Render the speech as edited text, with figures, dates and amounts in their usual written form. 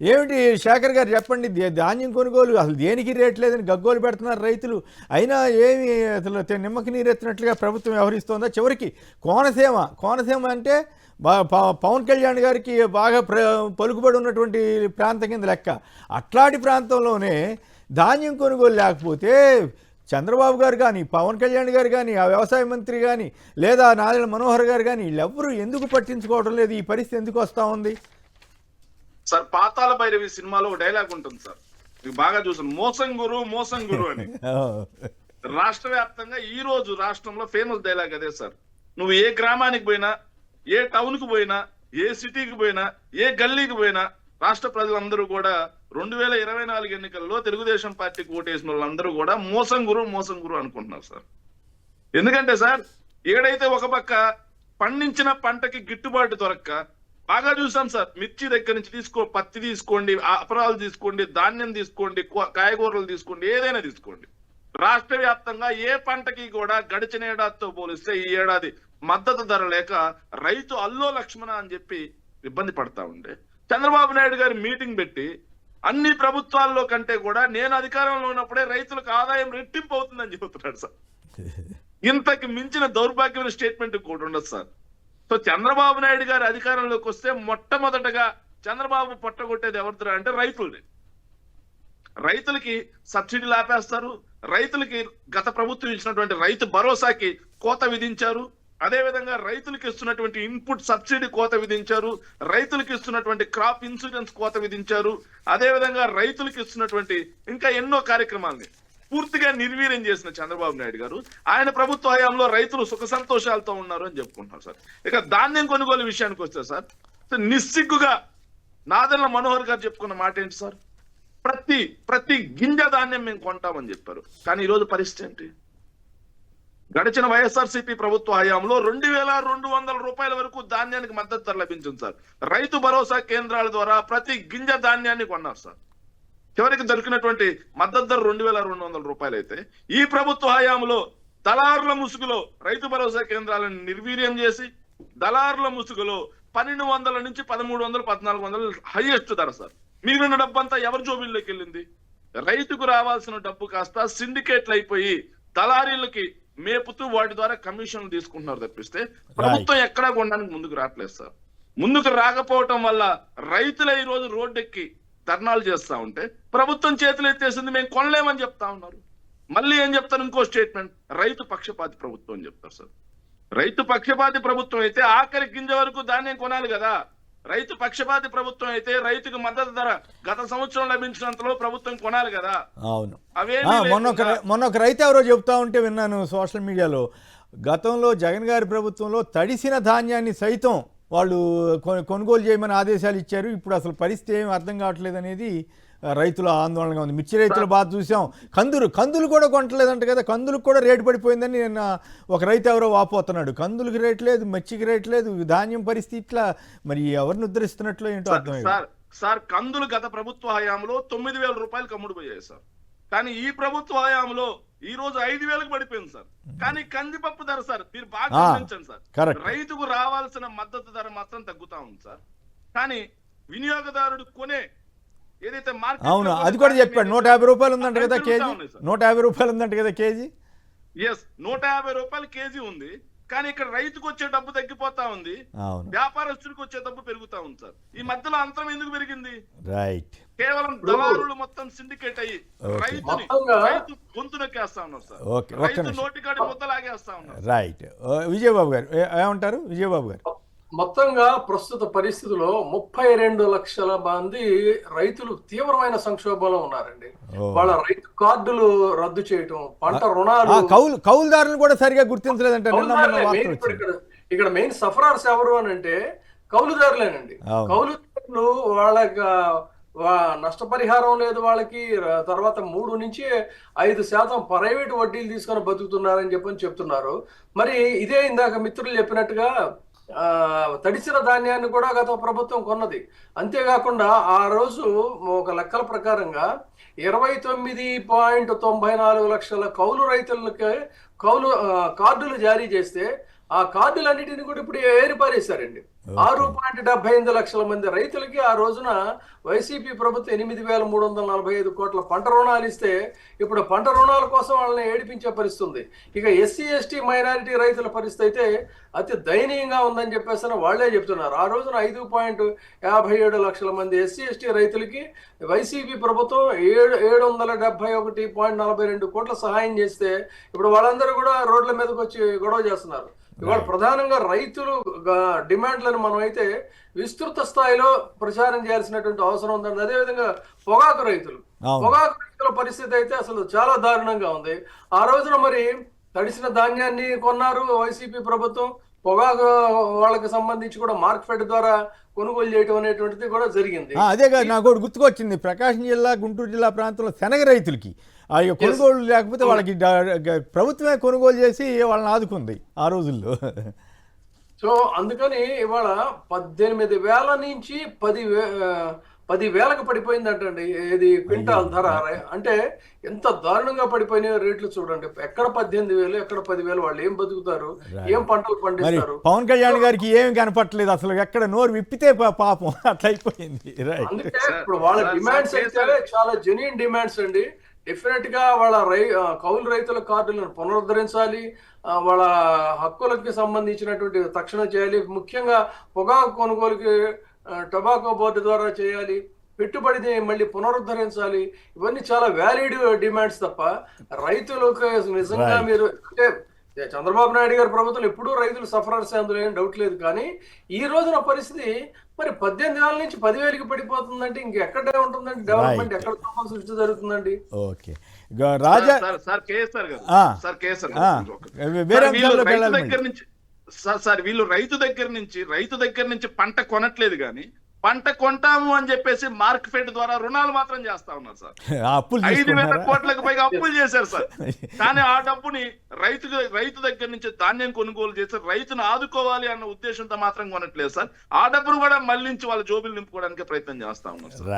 ఏమిటి శేఖర్ గారు చెప్పండి, ధాన్యం కొనుగోలు అసలు దేనికి రేట్ లేదని గగ్గోలు పెడుతున్నారు రైతులు. అయినా ఏమి అసలు నిమ్మకి నీరెత్తినట్లుగా ప్రభుత్వం వ్యవహరిస్తోందా? చివరికి కోనసీమ అంటే పవన్ కళ్యాణ్ గారికి బాగా పలుకుబడి ఉన్నటువంటి ప్రాంతం కింద లెక్క. అట్లాంటి ప్రాంతంలోనే ధాన్యం కొనుగోలు లేకపోతే చంద్రబాబు గారు కానీ, పవన్ కళ్యాణ్ గారు కానీ, ఆ వ్యవసాయ మంత్రి కానీ, లేదా నాదెళ్ల మనోహర్ గారు కానీ వీళ్ళెవ్వరూ ఎందుకు పట్టించుకోవడం లేదు? ఈ పరిస్థితి ఎందుకు వస్తూ ఉంది? సార్, పాతాళ భైరవి సినిమాలో ఒక డైలాగ్ ఉంటుంది సార్, మీకు బాగా చూసాను, మోసం గురు అని. రాష్ట్ర వ్యాప్తంగా ఈ రోజు రాష్ట్రంలో ఫేమస్ డైలాగ్ అదే సార్. నువ్వు ఏ గ్రామానికి పోయినా, ఏ టౌన్ కు పోయినా, ఏ సిటీకి పోయినా, ఏ గల్లీకి పోయినా రాష్ట్ర ప్రజలందరూ కూడా 2024 ఎన్నికల్లో తెలుగుదేశం పార్టీకి ఓటేసిన వాళ్ళందరూ కూడా మోసం గురు అనుకుంటున్నారు సార్. ఎందుకంటే సార్, ఏడైతే ఒక పక్క పండించిన పంటకి గిట్టుబాటు దొరక్క బాగా చూసాం సార్. మిర్చి దగ్గర నుంచి పత్తి తీసుకోండి, అపరాలు తీసుకోండి, ధాన్యం తీసుకోండి, కాయగూరలు తీసుకోండి, ఏదైనా తీసుకోండి, రాష్ట్ర వ్యాప్తంగా ఏ పంటకి కూడా గడిచిన ఏడాదితో పోలిస్తే ఈ ఏడాది మద్దతు ధర లేక రైతు అల్లో లక్ష్మణ అని చెప్పి ఇబ్బంది పడతా ఉండే చంద్రబాబు నాయుడు గారి మీటింగ్ పెట్టి అన్ని ప్రభుత్వాల్లో కంటే కూడా నేను అధికారంలో ఉన్నప్పుడే రైతులకు ఆదాయం రెట్టింపు అవుతుందని చెబుతున్నాడు సార్. ఇంతకు మించిన దౌర్భాగ్యమైన స్టేట్మెంట్ కూడా ఉండదు సార్. సో చంద్రబాబు నాయుడు గారు అధికారంలోకి వస్తే మొట్టమొదటగా చంద్రబాబు పట్టగొట్టేది ఎవరితో అంటే రైతులది. రైతులకి సబ్సిడీలు ఆపేస్తారు, రైతులకి గత ప్రభుత్వం ఇచ్చినటువంటి రైతు భరోసాకి కోత విధించారు, అదే విధంగా రైతులకు ఇస్తున్నటువంటి ఇన్పుట్ సబ్సిడీ కోత విధించారు, రైతులకు ఇస్తున్నటువంటి క్రాప్ ఇన్సూరెన్స్ కోత విధించారు, అదే విధంగా రైతులకు ఇస్తున్నటువంటి ఇంకా ఎన్నో కార్యక్రమాలని పూర్తిగా నిర్వీర్యం చేసిన చంద్రబాబు నాయుడు గారు ఆయన ప్రభుత్వ హయాంలో రైతులు సుఖ సంతోషాలతో ఉన్నారు అని చెప్పుకుంటున్నారు సార్. ఇక ధాన్యం కొనుగోలు విషయానికి వస్తే సార్, నిస్సిగ్గుగా నాదెళ్ల మనోహర్ గారు చెప్పుకున్న మాట ఏంటి సార్, ప్రతి గింజ ధాన్యం మేము కొంటామని చెప్పారు. కానీ ఈరోజు పరిస్థితి ఏంటి? గడిచిన వైఎస్ఆర్సీపీ ప్రభుత్వ హయాంలో 2200 రూపాయల వరకు ధాన్యానికి మద్దతు ధర లభించింది సార్. రైతు భరోసా కేంద్రాల ద్వారా ప్రతి గింజ ధాన్యాన్ని కొన్నారు సార్. చివరికి దొరికినటువంటి మద్దతు ధర 2200 రూపాయలు అయితే ఈ ప్రభుత్వ హయాంలో దళారుల ముసుగులో రైతు భరోసా కేంద్రాలను నిర్వీర్యం చేసి దళారుల ముసుగులో 1200 నుంచి 1300, 1400 హైయెస్ట్ ధర సార్. మిగిలిన డబ్బంతా ఎవరి జోబీల్లోకి వెళ్ళింది? రైతుకు రావాల్సిన డబ్బు కాస్త సిండికేట్లు అయిపోయి దళారీలకి మేపుతూ వాటి ద్వారా కమిషన్లు తీసుకుంటున్నారు తప్పిస్తే ప్రభుత్వం ఎక్కడా కొనడానికి ముందుకు రావట్లేదు సార్. ముందుకు రాకపోవటం వల్ల రైతులు ఈ రోజు రోడ్డెక్కి ధర్నాలు చేస్తా ఉంటే ప్రభుత్వం చేతులు ఎత్తేసింది, మేము కొనలేమని చెప్తా ఉన్నారు. మళ్ళీ ఏం చెప్తారు? ఇంకో స్టేట్మెంట్, రైతు పక్షపాతి ప్రభుత్వం అని చెప్తారు సార్. రైతు పక్షపాతి ప్రభుత్వం అయితే ఆఖరి గింజ వరకు ధాన్యం కొనాలి కదా. రైతు పక్షపాతి ప్రభుత్వం అయితే రైతుకు మద్దతు ధర గత సంవత్సరం లభించినంతలో ప్రభుత్వం కొనాలి కదా. అవును, మొన్న ఒక రైతు ఎవరో చెప్తా ఉంటే విన్నాను సోషల్ మీడియాలో, గతంలో జగన్ గారి ప్రభుత్వంలో తడిసిన ధాన్యాన్ని సైతం వాళ్ళు కొనుగోలు చేయమని ఆదేశాలు ఇచ్చారు. ఇప్పుడు అసలు పరిస్థితి ఏమి అర్థం కావట్లేదు అనేది రైతుల ఆందోళనగా ఉంది. మిర్చి రైతుల బాధ చూసాం. కందులు కూడా కొనట్లేదంట కదా, కందులకు కూడా రేటు పడిపోయిందని నిన్న ఒక రైతు ఎవరో వాపోతున్నాడు. కందులకి రేట్ లేదు, మిర్చికి రేట్ లేదు, ధాన్యం పరిస్థితి ఇట్లా మరి ఎవరిని ఉద్ధరిస్తున్నట్లు ఏంటో అర్థమైంది సార్. కందులు గత ప్రభుత్వ హయాంలో 9000 రూపాయలకు అమ్ముడుపోయాయి సార్. కానీ ఈ ప్రభుత్వ హయాంలో ఈ రోజు 5000కు పడిపోయింది సార్. కానీ కందిపప్పు ధర సార్ మీరు బాగా గమనించండి సార్, రైతుకు రావాల్సిన మద్దతు ధర మాత్రం తగ్గుతా ఉంది సార్. కానీ వినియోగదారుడు కొనే ఏదైతే మార్కెట్, అవును అది కూడా చెప్పాడు, 150 రూపాయలు ఉందంట కదా కేజీ, 150 రూపాయలు ఉందంట కదా కేజీ. ఎస్, 150 రూపాయలు కేజీ ఉంది. కానీ ఇక్కడ రైతుకు వచ్చే డబ్బు తగ్గిపోతా ఉంది, వ్యాపారస్తుడికి వచ్చే డబ్బు పెరుగుతా ఉంది సార్. ఈ మధ్యలో అంతరం ఎందుకు పెరిగింది? రైట్, కేవలం దళారులు మొత్తం సిండికేట్ అయ్యి రైతు గొంతు నొక్కేస్తా ఉన్నారు సార్. రైతు నోటికాడి ముద్దలాగేస్తా ఉన్నారు. రైట్, విజయబాబు గారు ఏమంటారు? విజయబాబు గారు, మొత్తంగా ప్రస్తుత పరిస్థితుల్లో 32 లక్షల మంది రైతులు తీవ్రమైన సంక్షోభంలో ఉన్నారండి. వాళ్ళ రైతు కార్డులు రద్దు చేయటం, పంట రుణాలు, కౌలుదారులు కూడా సరిగా గుర్తించలేదంటే ఇక్కడ మెయిన్ సఫరర్స్ ఎవరు అని అంటే కౌలుదారులేనండి. కౌలుదారులు వాళ్ళకి నష్టపరిహారం లేదు వాళ్ళకి, తర్వాత 3 నుంచి 5% ప్రైవేట్ వడ్డీలు తీసుకొని బతుకుతున్నారని చెప్తున్నారు. మరి ఇదే ఇందాక మిత్రులు చెప్పినట్టుగా తడిసిన ధాన్యాన్ని కూడా గత ప్రభుత్వం కొన్నది. అంతేకాకుండా ఆ రోజు ఒక లెక్కల ప్రకారంగా 29.94 లక్షల కౌలు రైతులకి కార్డులు జారీ చేస్తే ఆ కార్డులన్నిటిని కూడా ఇప్పుడు ఏరిపారేశారండి. 6.75 లక్షల మంది రైతులకి ఆ రోజున వైసీపీ ప్రభుత్వం 8,345 కోట్ల పంట రుణాలు ఇస్తే ఇప్పుడు పంట రుణాల కోసం వాళ్ళని ఏడిపించే పరిస్థితి ఉంది. ఇక ఎస్సీ ఎస్టీ మైనారిటీ రైతుల పరిస్థితి అయితే అతి దయనీయంగా ఉందని చెప్పేసి వాళ్లే చెప్తున్నారు. ఆ రోజున 5.57 లక్షల మంది ఎస్సీ ఎస్టీ రైతులకి వైసీపీ ప్రభుత్వం 771.42 కోట్ల సహాయం చేస్తే ఇప్పుడు వాళ్ళందరూ కూడా రోడ్ల మీదకి వచ్చి గొడవ చేస్తున్నారు. ఇవాళ ప్రధానంగా రైతులు డిమాండ్లను మనం అయితే విస్తృత స్థాయిలో ప్రచారం చేయాల్సినటువంటి అవసరం ఉందండి. అదేవిధంగా పొగాకు రైతుల పరిస్థితి అయితే అసలు చాలా దారుణంగా ఉంది. ఆ రోజున మరి తడిసిన ధాన్యాన్ని కొన్నారు వైసీపీ ప్రభుత్వం, పొగాకు వాళ్ళకి సంబంధించి కూడా మార్కెట్ ద్వారా కొనుగోలు చేయడం అనేటువంటిది కూడా జరిగింది. అదే కాదు, నాకు ఒకటి గుర్తుకొచ్చింది. ప్రకాశం జిల్లా, గుంటూరు జిల్లా ప్రాంతంలో శనగ రైతులకి ఆ కొనుగోలు లేకపోతే వాళ్ళకి ప్రభుత్వమే కొనుగోలు చేసి వాళ్ళని ఆదుకుంది ఆ రోజుల్లో. సో అందుకని ఇవాళ 18,000 నుంచి 10,000కి పడిపోయిందంటండి ఇది క్వింటాల్ ధర. అంటే ఎంత దారుణంగా పడిపోయినాయో రేట్లు చూడండి. ఎక్కడ 18,000, ఎక్కడ 10,000, వాళ్ళు ఏం బతుకుతారు, ఏం పంటలు పండిస్తారు? పవన్ కళ్యాణ్ గారికి ఏమి కనపట్లేదు అసలు, ఎక్కడ నోరు విప్పితే పాపం అట్లా అయిపోయింది. అందుకే ఇప్పుడు వాళ్ళ డిమాండ్స్ అయితే చాలా జెన్యూన్ డిమాండ్స్ అండి. డెఫినెట్ గా వాళ్ళ కౌలు రైతుల కార్డులను పునరుద్ధరించాలి, వాళ్ళ హక్కులకి సంబంధించినటువంటి తక్షణ చేయాలి. ముఖ్యంగా పొగాకు కొనుగోలుకి టొబాకో బోర్డు ద్వారా చేయాలి, పెట్టుబడిని మళ్ళీ పునరుద్ధరించాలి. ఇవన్నీ చాలా వ్యాలిడ్ డిమాండ్స్ తప్ప రైతులకు నిజంగా మీరు అంటే చంద్రబాబు నాయుడు గారి ప్రభుత్వం ఎప్పుడూ రైతులు సఫరర్స్, అందులో ఏం డౌట్ లేదు. కానీ ఈ రోజున పరిస్థితి మరి 18,000 నుంచి 10,000కి పడిపోతుందంటే ఇంకెక్కడే ఉంటుందండి డెవలప్మెంట్, ఎక్కడ సృష్టి జరుగుతుందండి? ఓకే రాజా వీళ్ళు రైతు దగ్గర నుంచి పంట కొనట్లేదు కానీ పంట కొంటాము అని చెప్పేసి మార్కెట్ ద్వారా రుణాలు మాత్రం చేస్తా ఉన్నారు సార్. 5,000 కోట్లకు పైగా అప్పులు చేశారు సార్. కానీ ఆ డబ్బుని రైతు దగ్గర నుంచి ధాన్యం కొనుగోలు చేసి రైతును ఆదుకోవాలి అన్న ఉద్దేశంతో మాత్రం కొనట్లేదు సార్. ఆ డబ్బును కూడా మళ్లించి వాళ్ళ జోబులు నింపుకోవడానికి ప్రయత్నం చేస్తా ఉన్నారు సార్.